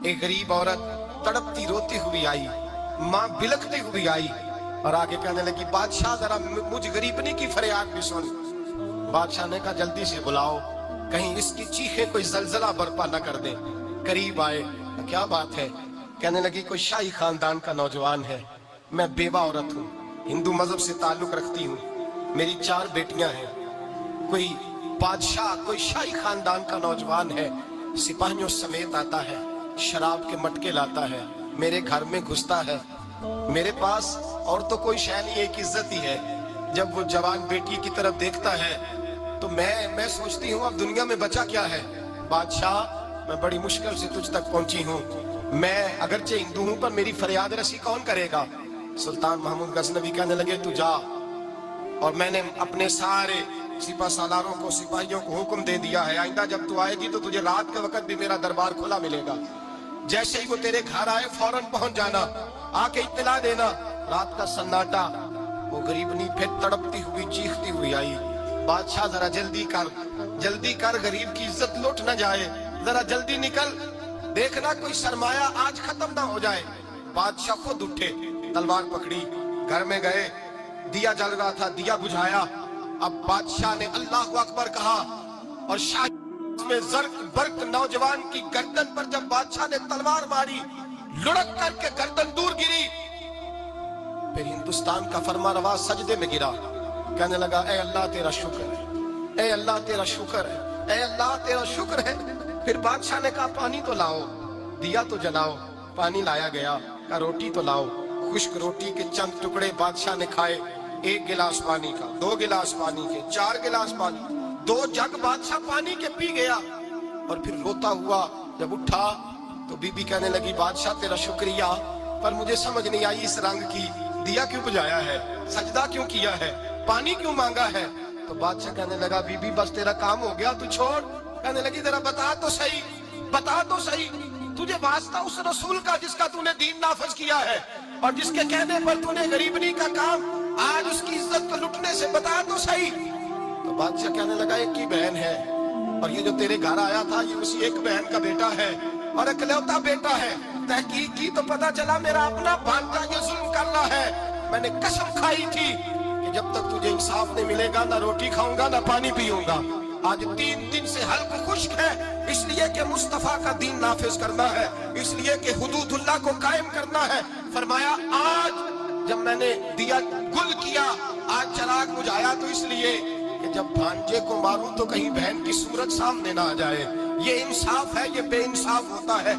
ایک غریب عورت تڑپتی روتی ہوئی آئی، ماں بلکتی ہوئی آئی اور آگے کہنے لگی بادشاہ ذرا مجھ غریبنی کی فریاد بھی سن۔ بادشاہ نے کہا جلدی سے بلاؤ، کہیں اس کی چیخیں کوئی زلزلہ برپا نہ کر دیں۔ قریب آئے، کیا بات ہے؟ کہنے لگی کوئی شاہی خاندان کا نوجوان ہے، میں بیوہ عورت ہوں، ہندو مذہب سے تعلق رکھتی ہوں، میری 4 بیٹیاں ہیں، کوئی بادشاہ کوئی شاہی خاندان کا نوجوان ہے، سپاہیوں سمیت آتا ہے، شراب کے مٹکے لاتا ہے، میرے گھر میں گھستا ہے، میرے پاس اور تو کوئی شے نہیں، ایک عزت ہی ہے۔ جب وہ جوان بیٹی کی طرف دیکھتا ہے تو میں سوچتی ہوں اب دنیا میں بچا کیا ہے۔ بادشاہ میں بڑی مشکل سے تجھ تک پہنچی ہوں، میں اگرچہ ہندو ہوں پر میری فریاد رسی کون کرے گا؟ سلطان محمود غزنوی کہنے لگے تو جا، اور میں نے اپنے سارے سپہ سالاروں کو سپاہیوں کو حکم دے دیا ہے آئندہ جب تو آئے گی تو تجھے رات کے وقت بھی میرا دربار کھلا ملے گا، جیسے ہی وہ تیرے گھر آئے فوراً پہنچ جانا، آ کے اطلاع دینا۔ رات کا سناٹا، وہ غریبنی پھر تڑپتی ہوئی چیختی ہوئی آئی، بادشاہ ذرا جلدی کر غریب کی عزت لوٹ نہ جائے، ذرا جلدی نکل، دیکھنا کوئی سرمایہ آج ختم نہ ہو جائے۔ بادشاہ خود اٹھے، تلوار پکڑی، گھر میں گئے، دیا جل رہا تھا، دیا بجھایا۔ اب بادشاہ نے اللہ اکبر کہا اور شاہ میں زرق برق نوجوان کی گردن پر جب بادشاہ نے تلوار ماری، لڑک کر کے گردن دور گری۔ پھر ہندوستان کا فرما روا سجدے میں گرا، کہنے لگا اے اللہ تیرا شکر ہے، اے اللہ تیرا شکر ہے، اے اللہ تیرا شکر ہے۔ پھر بادشاہ نے کہا پانی تو لاؤ، دیا تو جلاؤ، پانی لایا گیا، کہا روٹی تو لاؤ، خشک روٹی کے چند ٹکڑے بادشاہ نے کھائے، 1 گلاس پانی کا، 2 گلاس پانی کے، 4 گلاس پانی، 2 جگ بادشاہ پانی کے پی گیا۔ اور پھر روتا ہوا جب اٹھا تو بی بی کہنے لگی بادشاہ تیرا شکریہ، پر مجھے سمجھ نہیں آئی اس رنگ کی، دیا کیوں بجھایا ہے، سجدہ کیوں کیا ہے، پانی کیوں مانگا ہے؟ تو بادشاہ کہنے لگا بی بی بس تیرا کام ہو گیا، تو چھوڑ۔ کہنے لگی ذرا بتا تو صحیح، تجھے واسطہ اس رسول کا جس کا تو نے دین نافذ کیا ہے اور جس کے کہنے پر تو نے غریبنی کا کام آج اس کی عزت کو لٹنے سے بتا تو صحیح۔ تو بادشاہ کہنے لگا ایک کی بہن ہے اور یہ جو تیرے گھر آیا تھا یہ اسی ایک بہن کا بیٹا ہے اور اکلوتا بیٹا ہے، تحقیق کی تو پتا چلا میرا اپنا بھانجا یہ ظلم کر رہا ہے۔ میں نے قسم کھائی تھی کہ جب تک تجھے انصاف نہیں ملے گا نہ روٹی کھاؤں گا نہ پانی پیوں گا۔ آج 3 دن سے حلق خشک ہے، اس لیے کہ مصطفیٰ کا دین نافذ کرنا ہے، اس لیے کہ حدود اللہ کو قائم کرنا ہے۔ فرمایا آج جب میں نے دیا گل کیا، آج چراغ بجھایا تو اس لیے کہ جب بھانجے کو ماروں تو کہیں بہن کی صورت سامنے نہ آ جائے۔ یہ انصاف ہے، یہ بے انصاف ہوتا ہے۔